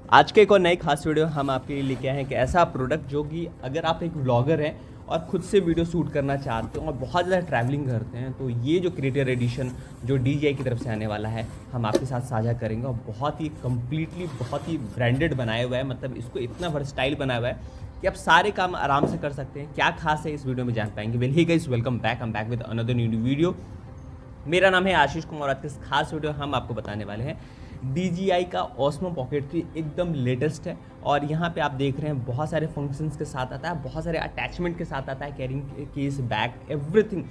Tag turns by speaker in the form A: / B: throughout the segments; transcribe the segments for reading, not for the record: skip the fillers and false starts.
A: आज के एक और नई खास वीडियो हम आपके लिए लेके आए हैं कि ऐसा प्रोडक्ट जो कि अगर आप एक व्लॉगर हैं और खुद से वीडियो शूट करना चाहते हो और बहुत ज़्यादा ट्रैवलिंग करते हैं, तो ये जो क्रिएटर एडिशन जो DJI की तरफ से आने वाला है हम आपके साथ साझा करेंगे। और बहुत ही कम्प्लीटली बहुत ही ब्रांडेड बनाया हुआ है, मतलब इसको इतना वर्सटाइल बनाया हुआ है कि आप सारे काम आराम से कर सकते हैं। क्या खास है इस वीडियो में जान पाएंगे। Well he guys, welcome back, I am back with another new video. मेरा नाम है आशीष कुमार। आज इस खास वीडियो हम आपको बताने वाले हैं DJI का Osmo Pocket 3 एकदम लेटेस्ट है। और यहाँ पे आप देख रहे हैं बहुत सारे फंक्शंस के साथ आता है, बहुत सारे अटैचमेंट के साथ आता है, कैरिंग केस, बैग, एवरीथिंग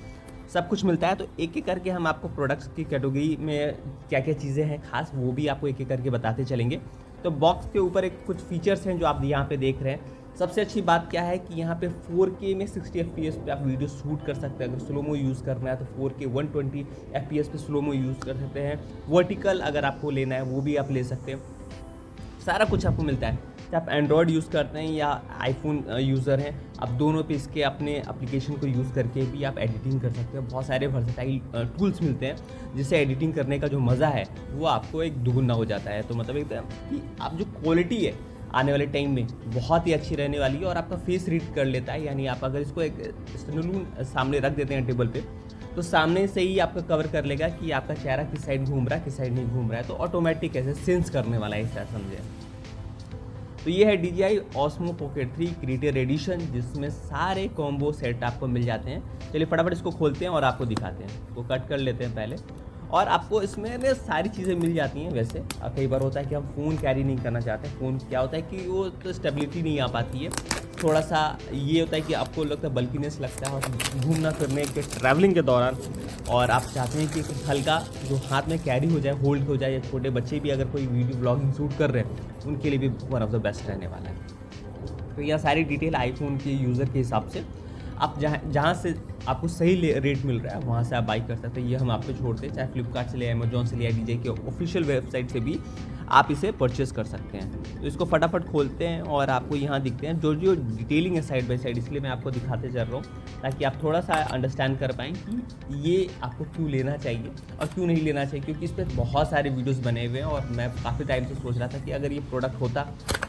A: सब कुछ मिलता है। तो एक एक करके हम आपको प्रोडक्ट्स की कैटेगरी में क्या क्या चीज़ें हैं खास, वो भी आपको एक एक करके बताते चलेंगे। तो बॉक्स के ऊपर एक कुछ फीचर्स हैं जो आप यहाँ पे देख रहे हैं। सबसे अच्छी बात क्या है कि यहाँ पे 4K में 60 FPS पे आप वीडियो शूट कर सकते हैं। अगर स्लोमो यूज़ करना है तो 4K 120 FPS पे स्लोमो यूज़ कर सकते हैं। वर्टिकल अगर आपको लेना है वो भी आप ले सकते हैं। सारा कुछ आपको मिलता है। चाहे आप एंड्रॉयड यूज़ करते हैं या आईफोन यूज़र हैं, आप दोनों पे इसके अपने एप्लीकेशन को यूज़ करके भी आप एडिटिंग कर सकते हैं। बहुत सारे वर्सेटाइल टूल्स मिलते हैं जिससे एडिटिंग करने का जो मज़ा है वो आपको एक दुगुना हो जाता है। तो मतलब एकदम कि आप जो क्वालिटी है आने वाले टाइम में बहुत ही अच्छी रहने वाली है और आपका फेस रीड कर लेता है। यानी आप अगर इसको एक स्टैंडअलोन सामने रख देते हैं टेबल पे, तो सामने से ही आपका कवर कर लेगा कि आपका चेहरा किस साइड घूम रहा है, किस साइड नहीं घूम रहा है। तो ऑटोमेटिक ऐसे सेंस करने वाला है, ऐसा समझे। तो ये है DJI Osmo Pocket 3 creator edition, जिसमें सारे कॉम्बो सेट आपको मिल जाते हैं। चलिए फटाफट इसको खोलते हैं और आपको दिखाते हैं। इसको कट कर लेते हैं पहले। और आपको इसमें सारी चीज़ें मिल जाती हैं। वैसे कई बार होता है कि हम फ़ोन कैरी नहीं करना चाहते। फ़ोन क्या होता है कि वो तो स्टेबिलिटी नहीं आ पाती है, थोड़ा सा ये होता है कि आपको लगता है बल्कीनेस लगता है और घूमना फिरने के ट्रैवलिंग के दौरान, और आप चाहते हैं कि कुछ हल्का जो हाथ में कैरी हो जाए, होल्ड हो जाए। या छोटे बच्चे भी अगर कोई वीडियो ब्लॉगिंग शूट कर रहे हैं उनके लिए भी वन ऑफ द बेस्ट रहने वाला है। तो यह सारी डिटेल आईफोन के यूज़र के हिसाब से आप जहाँ से आपको सही रेट मिल रहा है वहाँ से आप बाई कर सकते हैं। ये हम आपको छोड़ते हैं, चाहे फ्लिपकार्ट से ले, अमेजोन से ले, DJI के ऑफिशियल वेबसाइट से भी आप इसे परचेस कर सकते हैं। तो इसको फटाफट खोलते हैं और आपको यहाँ दिखते हैं जो जो डिटेलिंग है साइड बाय साइड। इसलिए मैं आपको दिखाते चल रहा हूँ ताकि आप थोड़ा सा अंडरस्टैंड कर पाएँ कि ये आपको क्यों लेना चाहिए और क्यों नहीं लेना चाहिए। क्योंकि इस पर बहुत सारे वीडियोज़ बने हुए हैं और मैं काफ़ी टाइम से सोच रहा था कि अगर ये प्रोडक्ट होता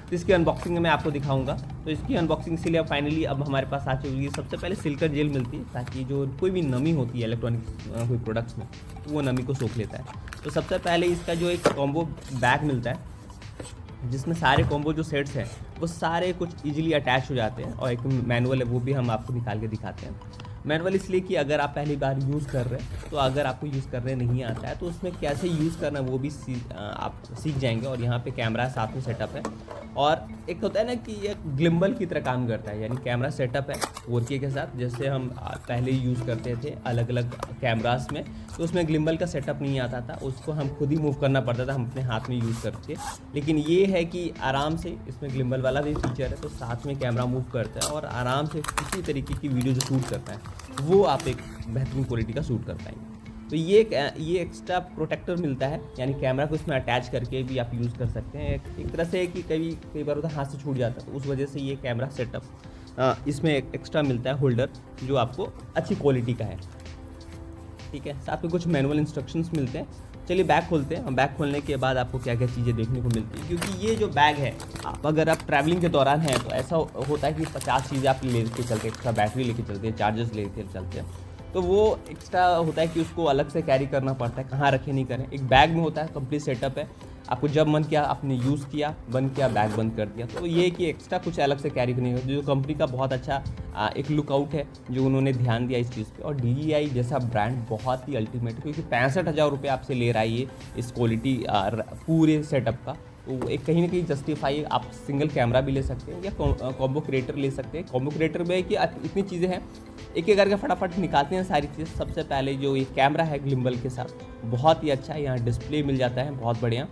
A: तो इसकी अनबॉक्सिंग में मैं आपको दिखाऊंगा। तो इसकी अनबॉक्सिंग इसीलिए फाइनली अब हमारे पास आ चुकी है। सबसे पहले सिलिकॉन जेल मिलती है ताकि जो कोई भी नमी होती है इलेक्ट्रॉनिक कोई प्रोडक्ट्स में, तो वो नमी को सोख लेता है। तो सबसे पहले इसका जो एक कॉम्बो बैग मिलता है जिसमें सारे कॉम्बो जो सेट्स हैं वो सारे कुछ ईजिली अटैच हो जाते हैं। और एक मैनुअल है वो भी हम आपको निकाल के दिखाते हैं। मैनुअल इसलिए कि अगर आप पहली बार यूज़ कर रहे हैं, तो अगर आपको यूज़ करने नहीं आता है तो उसमें कैसे यूज़ करना है वो भी आप सीख जाएंगे। और यहाँ पे कैमरा साथ में सेटअप है। और एक होता है ना कि ये ग्लिम्बल की तरह काम करता है, यानी कैमरा सेटअप है 4K के साथ। जैसे हम पहले यूज़ करते थे अलग अलग कैमरास में, तो उसमें ग्लिम्बल का सेटअप नहीं आता था, उसको हम खुद ही मूव करना पड़ता था हम अपने हाथ में यूज़ करके। लेकिन ये है कि आराम से इसमें ग्लिम्बल वाला भी फीचर है, तो साथ में कैमरा मूव करता है और आराम से किसी तरीके की वीडियो जो शूट करता है वो आप एक बेहतरीन क्वालिटी का शूट कर पाएंगे। तो ये एक्स्ट्रा प्रोटेक्टर मिलता है, यानी कैमरा को इसमें अटैच करके भी आप यूज़ कर सकते हैं। एक तरह से कि कई बार होता है हाथ से छूट जाता है, तो उस वजह से ये कैमरा सेटअप इसमें एक एक्स्ट्रा मिलता है होल्डर जो आपको अच्छी क्वालिटी का है। ठीक है, साथ में कुछ मैनुअल इंस्ट्रक्शंस मिलते हैं। चलिए बैग खोलते हैं। बैग खोलने के बाद आपको क्या क्या चीज़ें देखने को मिलती है, क्योंकि ये जो बैग है अगर आप ट्रैवलिंग के दौरान हैं तो ऐसा होता है कि 50 चीज़ें आप लेके चलते हैं, एक्स्ट्रा बैटरी लेके चलते हैं, चार्जर्स लेके चलते हैं, तो वो एक्स्ट्रा होता है कि उसको अलग से कैरी करना पड़ता है, कहाँ रखें नहीं करें। एक बैग में होता है कंप्लीट सेटअप है, आपको जब मन किया आपने यूज़ किया, बंद किया, बैग बंद कर दिया। तो ये कि एक्स्ट्रा कुछ अलग से कैरी करने का जो कंपनी का बहुत अच्छा एक लुकआउट है जो उन्होंने ध्यान दिया इस चीज़ पे। और DJI जैसा ब्रांड बहुत ही अल्टीमेट, क्योंकि 65,000 रुपये आपसे ले रहा है ये इस क्वालिटी पूरे सेटअप का। तो एक कहीं ना कहीं जस्टिफाई, आप सिंगल कैमरा भी ले सकते हैं या कॉम्बो क्रिएटर ले सकते हैं। कॉम्बो क्रिएटर में है कि इतनी चीज़ें हैं, एक एक करके फटाफट निकालते हैं सारी चीज़। सबसे पहले जो ये कैमरा है ग्लिम्बल के साथ बहुत ही अच्छा है, यहाँ डिस्प्ले मिल जाता है बहुत बढ़िया,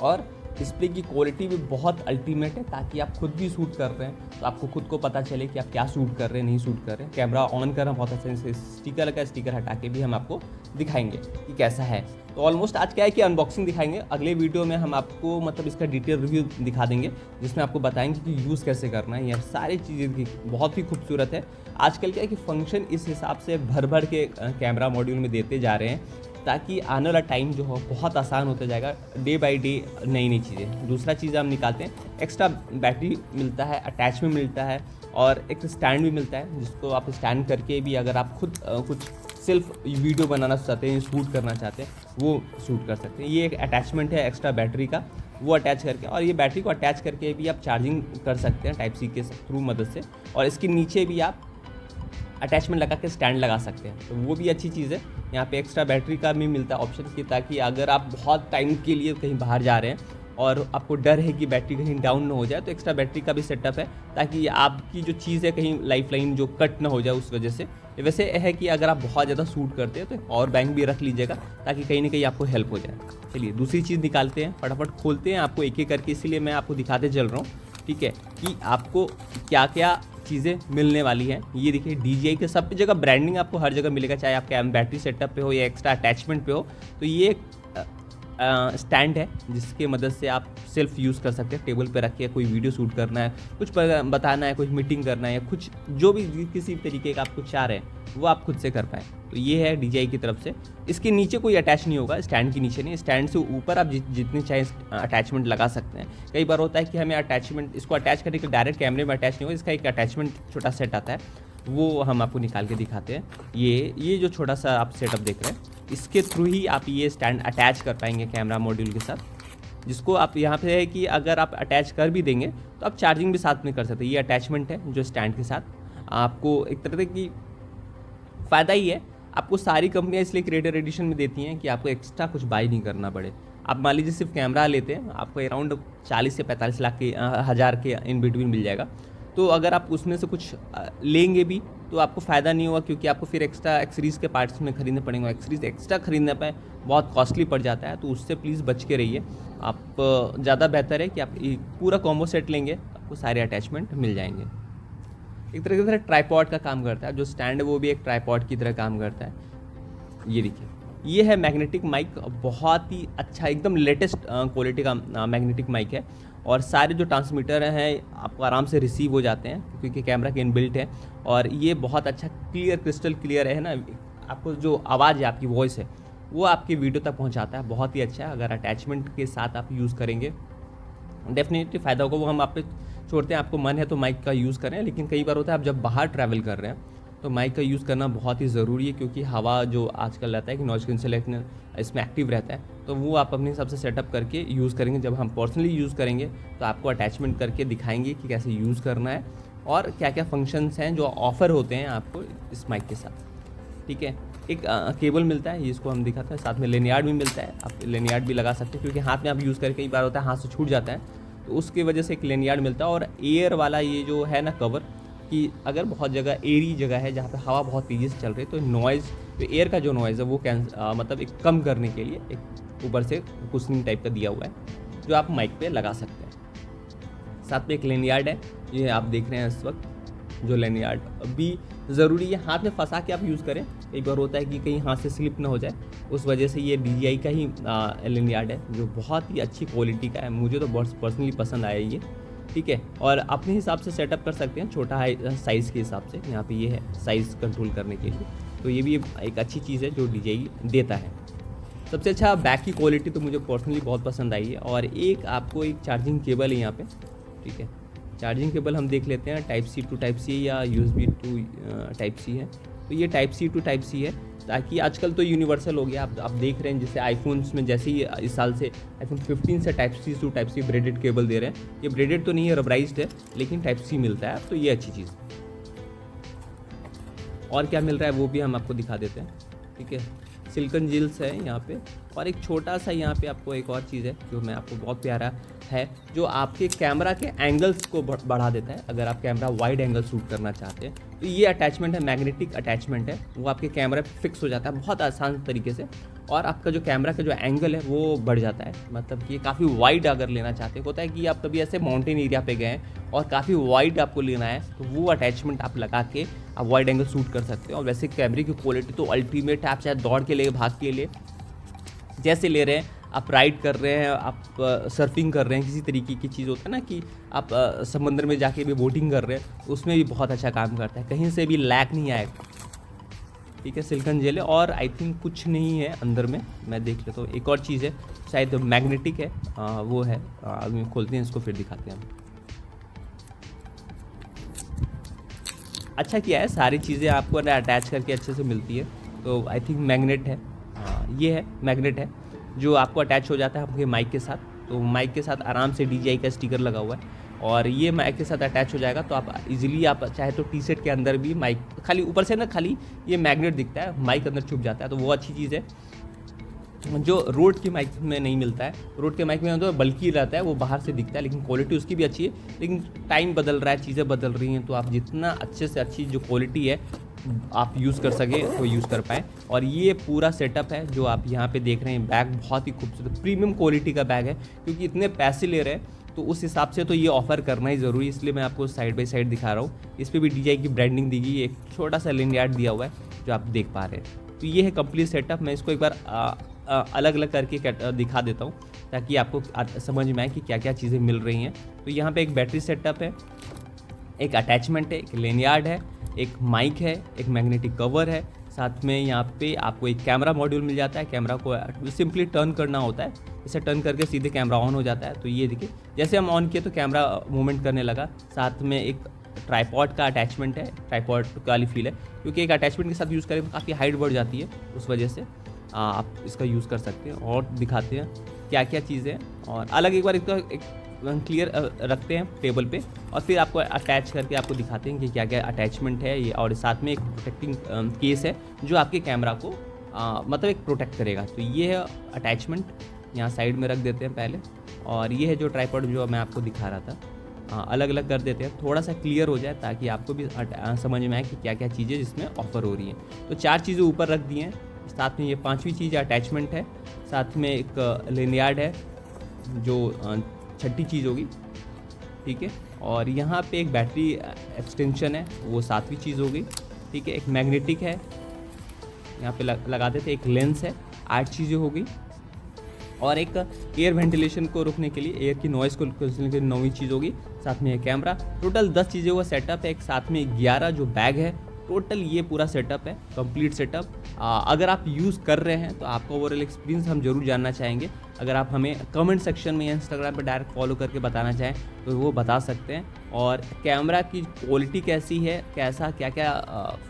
A: और डिस्प्ले की क्वालिटी भी बहुत अल्टीमेट है ताकि आप खुद भी शूट कर रहे हैं तो आपको खुद को पता चले कि आप क्या शूट कर रहे हैं, नहीं शूट कर रहे हैं। कैमरा ऑन करना बहुत अच्छा है, स्टिकर लगा, स्टिकर हटा के भी हम आपको दिखाएंगे कि कैसा है। तो ऑलमोस्ट आज क्या है कि अनबॉक्सिंग दिखाएंगे, अगले वीडियो में हम आपको मतलब इसका डिटेल रिव्यू दिखा देंगे जिसमें आपको बताएंगे कि यूज़ कैसे करना है। यह सारी चीज़ें बहुत ही खूबसूरत है। आजकल क्या है कि फंक्शन इस हिसाब से भर भर के कैमरा मॉड्यूल में देते जा रहे हैं ताकि आने वाला टाइम जो हो बहुत आसान होता जाएगा, डे बाय डे नई नई चीज़ें। दूसरा चीज़ हम निकालते हैं, एक्स्ट्रा बैटरी मिलता है, अटैचमेंट मिलता है और एक स्टैंड भी मिलता है, जिसको आप स्टैंड करके भी अगर आप खुद कुछ सिर्फ वीडियो बनाना चाहते हैं, शूट करना चाहते हैं, वो शूट कर सकते हैं। ये एक अटैचमेंट है एक्स्ट्रा बैटरी का, वो अटैच करके, और ये बैटरी को अटैच करके भी आप चार्जिंग कर सकते हैं टाइप सी के थ्रू मदद से, और इसके नीचे भी आप अटैचमेंट लगा के स्टैंड लगा सकते हैं, तो वो भी अच्छी चीज़ है। यहाँ पे एक्स्ट्रा बैटरी का भी मिलता है ऑप्शन कि ताकि अगर आप बहुत टाइम के लिए कहीं बाहर जा रहे हैं और आपको डर है कि बैटरी कहीं डाउन ना हो जाए, तो एक्स्ट्रा बैटरी का भी सेटअप है ताकि आपकी जो चीज़ है कहीं लाइफलाइन जो कट ना हो जाए उस वजह से। वैसे है कि अगर आप बहुत ज़्यादा शूट करते हैं तो पावर बैंक भी रख लीजिएगा ताकि कहीं ना कहीं आपको हेल्प हो जाए। चलिए दूसरी चीज़ निकालते हैं, फटाफट खोलते हैं, आपको एक एक करके, इसीलिए मैं आपको दिखाते चल रहा हूँ, ठीक है, कि आपको क्या क्या चीज़ें मिलने वाली हैं। ये देखिए DJI के सब जगह ब्रांडिंग आपको हर जगह मिलेगा, चाहे आपके बैटरी सेटअप पे हो या एक्स्ट्रा अटैचमेंट पे हो। तो ये स्टैंड है जिसके मदद से आप सेल्फ यूज़ कर सकते हैं, टेबल पे रख के कोई वीडियो शूट करना है, कुछ बताना है, कुछ मीटिंग करना है, या कुछ जो भी किसी तरीके का आप कुछ चाह रहे हैं वो आप खुद से कर पाएँ। तो ये है DJI की तरफ से। इसके नीचे कोई अटैच नहीं होगा, स्टैंड के नीचे नहीं, स्टैंड से ऊपर आप जितने चाहे अटैचमेंट लगा सकते हैं। कई बार होता है कि हमें अटैचमेंट, इसको अटैच करने के डायरेक्ट कैमरे में अटैच नहीं होगा, इसका एक अटैचमेंट छोटा सेट आता है, वो हम आपको निकाल के दिखाते हैं। ये जो छोटा सा आप सेटअप देख रहे हैं, इसके थ्रू ही आप ये स्टैंड अटैच कर पाएंगे कैमरा मॉड्यूल के साथ, जिसको आप यहाँ पे है कि अगर आप अटैच कर भी देंगे तो आप चार्जिंग भी साथ में कर सकते हैं। ये अटैचमेंट है जो स्टैंड के साथ आपको एक तरह की फ़ायदा ही है। आपको सारी कंपनियाँ इसलिए क्रिएटर एडिशन में देती हैं कि आपको एक्स्ट्रा कुछ बाई नहीं करना पड़े। आप मान लीजिए सिर्फ कैमरा लेते हैं, आपको अराउंड 40 से 45 लाख के हज़ार के इन बिटवीन मिल जाएगा। तो अगर आप उसमें से कुछ लेंगे भी तो आपको फ़ायदा नहीं होगा, क्योंकि आपको फिर एक्स्ट्रा एक्सरीज़ के पार्ट्स में खरीदने पड़ेंगे। एक्सरीज़ एक्स्ट्रा खरीदने पे बहुत कॉस्टली पड़ जाता है, तो उससे प्लीज़ बच के रहिए। आप ज़्यादा बेहतर है कि आप पूरा कॉम्बो सेट लेंगे, आपको सारे अटैचमेंट मिल जाएंगे। एक तरह की तरह ट्राईपॉड का काम करता है, जो स्टैंड है वो भी एक ट्राईपॉड की तरह काम करता है। ये देखिए, ये है मैग्नेटिक माइक, बहुत ही अच्छा एकदम लेटेस्ट क्वालिटी का मैग्नेटिक माइक है, और सारे जो ट्रांसमीटर हैं आपको आराम से रिसीव हो जाते हैं क्योंकि कैमरा के इनबिल्ट है, और ये बहुत अच्छा क्लियर, क्रिस्टल क्लियर है ना। आपको जो आवाज़ है, आपकी वॉइस है, वो आपकी वीडियो तक पहुंचाता है, बहुत ही अच्छा है। अगर अटैचमेंट के साथ आप यूज़ करेंगे डेफिनेटली फ़ायदा होगा, वो हम आप पे छोड़ते हैं। आपको मन है तो माइक का यूज़ करें, लेकिन कई बार होता है आप जब बाहर ट्रैवल कर रहे हैं तो माइक का यूज़ करना बहुत ही ज़रूरी है, क्योंकि हवा जो आजकल रहता है कि नॉइज़ कैंसलेशन इसमें एक्टिव रहता है, तो वो आप अपने हिसाब से सेटअप करके यूज़ करेंगे। जब हम पर्सनली यूज़ करेंगे तो आपको अटैचमेंट करके दिखाएंगे कि कैसे यूज़ करना है और क्या क्या फंक्शंस हैं जो ऑफ़र होते हैं आपको इस माइक के साथ, ठीक है। एक केबल मिलता है, इसको हम दिखाते हैं, साथ में लेनियार्ड भी मिलता है। आप लेनियार्ड भी लगा सकते हैं, क्योंकि हाथ में आप यूज़ करके कई बार होता है हाथ से छूट जाता है, तो उसकी वजह से एक लेनियार्ड मिलता है। और एयर वाला ये जो है ना कवर, कि अगर बहुत जगह एरी जगह है जहाँ पे हवा बहुत तेज़ी से चल रही है, तो नॉइज़, जो एयर का जो नॉइज़ है वो मतलब एक कम करने के लिए एक ऊपर से कुशनिंग टाइप का दिया हुआ है, जो आप माइक पे लगा सकते हैं। साथ में एक लेनियार्ड है, ये आप देख रहे हैं इस वक्त, जो लेनियार्ड भी ज़रूरी है, हाथ में फंसा के आप यूज़ करें। कई बार होता है कि कहीं हाथ से स्लिप ना हो जाए, उस वजह से ये DJI का ही लेनियार्ड है, जो बहुत ही अच्छी क्वालिटी का है। मुझे तो बहुत पर्सनली पसंद आया ये, ठीक है। और अपने हिसाब से सेटअप कर सकते हैं, छोटा साइज़ के हिसाब से। यहाँ पे ये है साइज़ कंट्रोल करने के लिए, तो ये भी एक अच्छी चीज़ है जो DJI देता है। सबसे अच्छा बैक की क्वालिटी तो मुझे पर्सनली बहुत पसंद आई है। और एक आपको एक चार्जिंग केबल है यहाँ पे, ठीक है। चार्जिंग केबल हम देख लेते हैं, type C to type C या USB to टाइप C है। तो ये type C to type C है, ताकि आजकल तो यूनिवर्सल हो गया। आप देख रहे हैं जैसे आईफोन्स में, जैसे ही इस साल से आईफोन 15 से type C to type C braided cable दे रहे हैं। ये ब्रेडेड तो नहीं है, रबराइज्ड है, लेकिन टाइप C मिलता है, तो ये अच्छी चीज़। और क्या मिल रहा है वो भी हम आपको दिखा देते हैं, ठीक है। सिलिकॉन जेल्स है यहाँ पे, और एक छोटा सा यहाँ पे आपको एक और चीज़ है जो मैं आपको बहुत प्यारा है, जो आपके कैमरा के एंगल्स को बढ़ा देता है। अगर आप कैमरा वाइड एंगल शूट करना चाहते हैं तो ये अटैचमेंट है, मैग्नेटिक अटैचमेंट है, वो आपके कैमरा पे फिक्स हो जाता है बहुत आसान तरीके से, और आपका जो कैमरा का जो एंगल है वो बढ़ जाता है। मतलब कि काफ़ी वाइड अगर लेना चाहते हैं, होता है कि आप कभी ऐसे माउंटेन एरिया पे गए हैं और काफ़ी वाइड आपको लेना है, तो वो अटैचमेंट आप लगा के आप वाइड एंगल शूट कर सकते हैं। और वैसे कैमरे की क्वालिटी तो अल्टीमेट है, आप चाहे दौड़ के लिए, भाग के लिए, जैसे ले रहे हैं, आप राइड कर रहे हैं, आप सर्फिंग कर रहे हैं, किसी तरीके की चीज़ होता है ना कि आप समंदर में जाके भी बोटिंग कर रहे हैं, उसमें भी बहुत अच्छा काम करता है, कहीं से भी लैग नहीं आएगा। ठीक है, सिलिकॉन जेल है और आई थिंक कुछ नहीं है अंदर में, मैं देख लेता हूँ। एक और चीज़ है शायद मैग्नेटिक है, वो है। अभी खोलते हैं इसको फिर दिखाते हैं हम। अच्छा किया है, सारी चीज़ें आपको अटैच करके अच्छे से मिलती है। तो आई थिंक मैग्नेट है, ये है मैग्नेट है जो आपको अटैच हो जाता है आपके माइक के साथ। तो माइक के साथ आराम से DJI का स्टिकर लगा हुआ है और ये माइक के साथ अटैच हो जाएगा। तो आप इजीली आप चाहे तो टी सेट के अंदर भी माइक खाली ऊपर से ना खाली ये मैग्नेट दिखता है, माइक अंदर छुप जाता है। तो वो अच्छी चीज़ है जो रोड के माइक में नहीं मिलता है। रोड के माइक में तो बल्कि रहता है, वो बाहर से दिखता है, लेकिन क्वालिटी उसकी भी अच्छी है। लेकिन टाइम बदल रहा है, चीज़ें बदल रही हैं, तो आप जितना अच्छे से अच्छी जो क्वालिटी है आप यूज़ कर सके तो यूज़ कर पाएँ। और ये पूरा सेटअप है जो आप यहाँ पे देख रहे हैं। बैग बहुत ही खूबसूरत प्रीमियम क्वालिटी का बैग है, क्योंकि इतने पैसे ले रहे हैं तो उस हिसाब से तो ये ऑफ़र करना ही ज़रूरी, इसलिए मैं आपको साइड बाई साइड दिखा रहा हूँ। इस पर भी DJI की ब्रांडिंग दी गई, एक छोटा सा लिनयार्ड दिया हुआ है जो आप देख पा रहे हैं। तो ये है कंप्लीट सेटअप। मैं इसको एक बार अलग अलग करके दिखा देता हूँ ताकि आपको समझ में आए कि क्या क्या चीज़ें मिल रही हैं। तो यहाँ पे एक बैटरी सेटअप है, एक अटैचमेंट है, एक लेनयार्ड है, एक माइक है, एक मैग्नेटिक कवर है, साथ में यहाँ पे आपको एक कैमरा मॉड्यूल मिल जाता है। कैमरा को सिंपली टर्न करना होता है, इसे टर्न करके सीधे कैमरा ऑन हो जाता है। तो ये देखिए जैसे हम ऑन किए तो कैमरा मूवमेंट करने लगा। साथ में एक ट्राईपॉड का अटैचमेंट है, ट्राईपॉड वाली फील है, क्योंकि एक अटैचमेंट के साथ यूज़ करें तो काफ़ी हाइट बढ़ जाती है, उस वजह से आप इसका यूज़ कर सकते हैं। और दिखाते हैं क्या क्या चीज़ें हैं और अलग एक बार इसका एक क्लियर रखते हैं टेबल पे और फिर आपको अटैच करके आपको दिखाते हैं कि क्या क्या अटैचमेंट है ये। और साथ में एक प्रोटेक्टिंग केस है जो आपके कैमरा को मतलब एक प्रोटेक्ट करेगा। तो ये है अटैचमेंट, यहाँ साइड में रख देते हैं पहले। और ये है जो ट्राइपॉड जो मैं आपको दिखा रहा था, अलग अलग कर देते हैं थोड़ा सा क्लियर हो जाए ताकि आपको भी समझ में आए कि क्या क्या चीज़ें जिसमें ऑफ़र हो रही हैं। तो 4 चीज़ें ऊपर रख दी हैं, साथ में ये 5वीं चीज़ अटैचमेंट है, साथ में एक लिनयार्ड है जो 6ठी चीज़ होगी, ठीक है। और यहाँ पे एक बैटरी एक्सटेंशन है, वो 7वीं चीज़ होगी, ठीक है। एक मैग्नेटिक है, यहाँ पे लगा देते। एक लेंस है, 8 चीज़ें होगी। और एक एयर वेंटिलेशन को रोकने के लिए, एयर की नॉइज़ को रोकने के लिए 9वीं चीज़ होगी। साथ में कैमरा, टोटल 10 चीज़ों का सेटअप है। एक साथ में 11 जो बैग है, टोटल ये पूरा सेटअप है, कंप्लीट सेटअप। अगर आप यूज़ कर रहे हैं तो आपका ओवरऑल एक्सपीरियंस हम जरूर जानना चाहेंगे। अगर आप हमें कमेंट सेक्शन में या इंस्टाग्राम पर डायरेक्ट फॉलो करके बताना चाहें तो वो बता सकते हैं। और कैमरा की क्वालिटी कैसी है, कैसा क्या क्या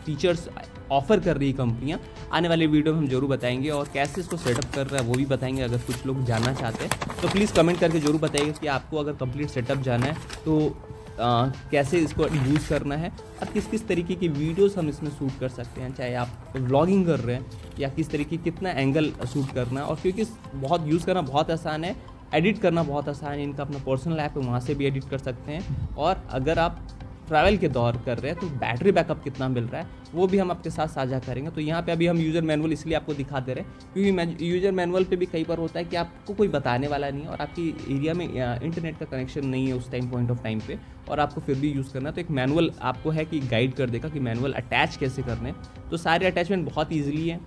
A: फीचर्स ऑफ़र कर रही है कंपनियां, आने वाले वीडियो में हम जरूर बताएंगे। और कैसे इसको सेटअप कर रहा है वो भी बताएंगे। अगर कुछ लोग जानना चाहते हैं तो प्लीज़ कमेंट करके जरूर बताइएगा कि आपको अगर कंप्लीट सेटअप जाना है तो कैसे इसको यूज़ करना है और किस किस तरीके की वीडियोस हम इसमें शूट कर सकते हैं, चाहे आप व्लॉगिंग कर रहे हैं या किस तरीके कितना एंगल शूट करना है। और क्योंकि बहुत यूज़ करना बहुत आसान है, एडिट करना बहुत आसान है, इनका अपना पर्सनल ऐप है, वहाँ से भी एडिट कर सकते हैं। और अगर आप ट्रैवल के दौर कर रहे हैं तो बैटरी बैकअप कितना मिल रहा है वो भी हम आपके साथ साझा करेंगे। तो यहाँ पे अभी हम यूज़र मैनुअल इसलिए आपको दिखा दे रहे हैं क्योंकि यूज़र मैनुअल पे भी कई बार होता है कि आपको कोई बताने वाला नहीं है और आपकी एरिया में इंटरनेट का कनेक्शन नहीं है उस पॉइंट ऑफ टाइम पे, और आपको फिर भी यूज़ करना है। तो एक मैनुअल आपको है कि गाइड कर देगा कि मैनुअल अटैच कैसे करने हैं। तो सारे अटैचमेंट बहुत ईजिली है,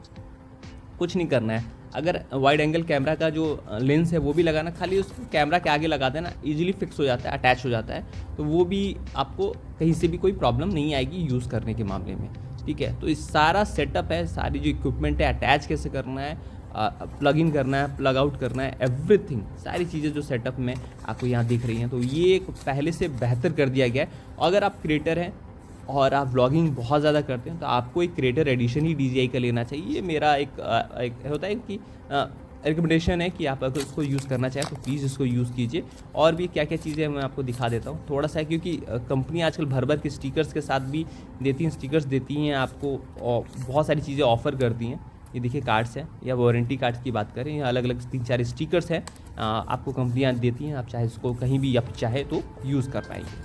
A: कुछ नहीं करना है। अगर वाइड एंगल कैमरा का जो लेंस है वो भी लगाना, खाली उस कैमरा के आगे लगा देना, इजीली फिक्स हो जाता है, अटैच हो जाता है। तो वो भी आपको कहीं से भी कोई प्रॉब्लम नहीं आएगी यूज़ करने के मामले में, ठीक है। तो इस सारा सेटअप है, सारी जो इक्विपमेंट है, अटैच कैसे करना है, प्लग इन करना है, प्लग आउट करना है, एवरीथिंग, सारी चीज़ें जो सेटअप में आपको यहाँ दिख रही हैं। तो ये एक पहले से बेहतर कर दिया गया है। अगर आप क्रिएटर हैं और आप व्लॉगिंग बहुत ज़्यादा करते हैं तो आपको एक क्रिएटर एडिशन ही DJI का लेना चाहिए। ये मेरा एक होता है कि रिकमेंडेशन है कि आप अगर उसको यूज़ करना चाहें तो प्लीज़ इसको यूज़ कीजिए। और भी क्या क्या चीज़ें मैं आपको दिखा देता हूँ थोड़ा सा, क्योंकि कंपनी आजकल भर भर के स्टिकर्स के साथ भी देती हैं, स्टिकर्स देती हैं आपको और बहुत सारी चीज़ें ऑफ़र करती हैं। ये देखिए कार्ड्स हैं, या वारंटी कार्ड्स की बात करें, या अलग अलग 3-4 स्टिकर्स हैं आपको कंपनियाँ देती हैं। आप चाहे इसको कहीं भी आप चाहे तो यूज़ कर पाएंगे,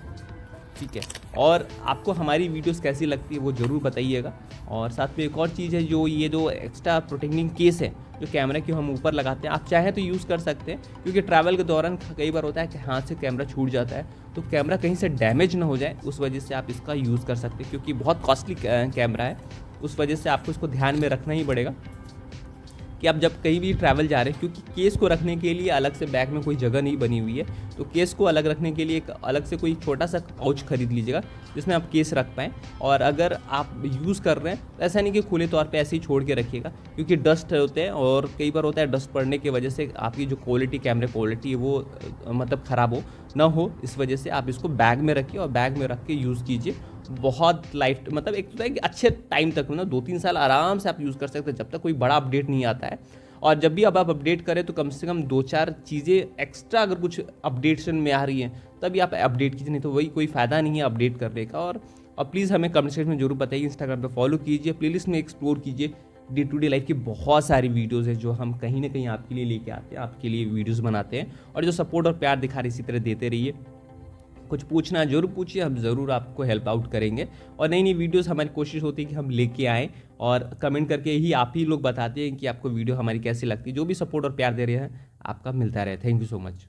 A: ठीक है। और आपको हमारी वीडियोस कैसी लगती है वो ज़रूर बताइएगा। और साथ में एक और चीज़ है, जो ये जो एक्स्ट्रा प्रोटेक्टिंग केस है जो कैमरा के हम ऊपर लगाते हैं, आप चाहें तो यूज़ कर सकते हैं, क्योंकि ट्रैवल के दौरान कई बार होता है कि हाथ से कैमरा छूट जाता है, तो कैमरा कहीं से डैमेज ना हो जाए उस वजह से आप इसका यूज़ कर सकते हैं। क्योंकि बहुत कॉस्टली कैमरा है, उस वजह से आपको इसको ध्यान में रखना ही पड़ेगा कि आप जब कहीं भी ट्रैवल जा रहे हैं, क्योंकि केस को रखने के लिए अलग से बैग में कोई जगह नहीं बनी हुई है, तो केस को अलग रखने के लिए एक अलग से कोई छोटा सा पाउच खरीद लीजिएगा जिसमें आप केस रख पाएँ। और अगर आप यूज़ कर रहे हैं तो ऐसा नहीं कि खुले तौर पे ऐसे ही छोड़ के रखिएगा, क्योंकि डस्ट होते हैं और कई बार होता है डस्ट पड़ने की वजह से आपकी जो क्वालिटी, कैमरे क्वालिटी है वो मतलब ख़राब ना हो। इस वजह से आप इसको बैग में रखिए और बैग में रख के यूज़ कीजिए। बहुत लाइफ मतलब एक तो है कि अच्छे टाइम तक, मतलब 2-3 साल आराम से आप यूज़ कर सकते हैं जब तक कोई बड़ा अपडेट नहीं आता है। और जब भी अब आप अपडेट करें तो कम से कम 2-4 चीज़ें एक्स्ट्रा अगर कुछ अपडेशन में आ रही हैं तभी आप अपडेट कीजिए, नहीं तो वही कोई फ़ायदा नहीं है अपडेट करने का। और प्लीज़ हमें कमेंट सेक्शन में जरूर बताइए, इंस्टाग्राम पे फॉलो कीजिए, प्लेलिस्ट में एक्सप्लोर कीजिए। डे टू डे लाइफ की बहुत सारी वीडियोज़ है जो हम कहीं ना कहीं आपके लिए लेके आते हैं, आपके लिए वीडियोज़ बनाते हैं। और जो सपोर्ट और प्यार दिखा रहे इसी तरह देते रहिए। कुछ पूछना है ज़रूर पूछिए, हम ज़रूर आपको हेल्प आउट करेंगे। और नई नई वीडियोस हमारी कोशिश होती है कि हम लेके आएँ, और कमेंट करके ही आप ही लोग बताते हैं कि आपको वीडियो हमारी कैसी लगती है। जो भी सपोर्ट और प्यार दे रहे हैं आपका मिलता रहे। Thank you so much.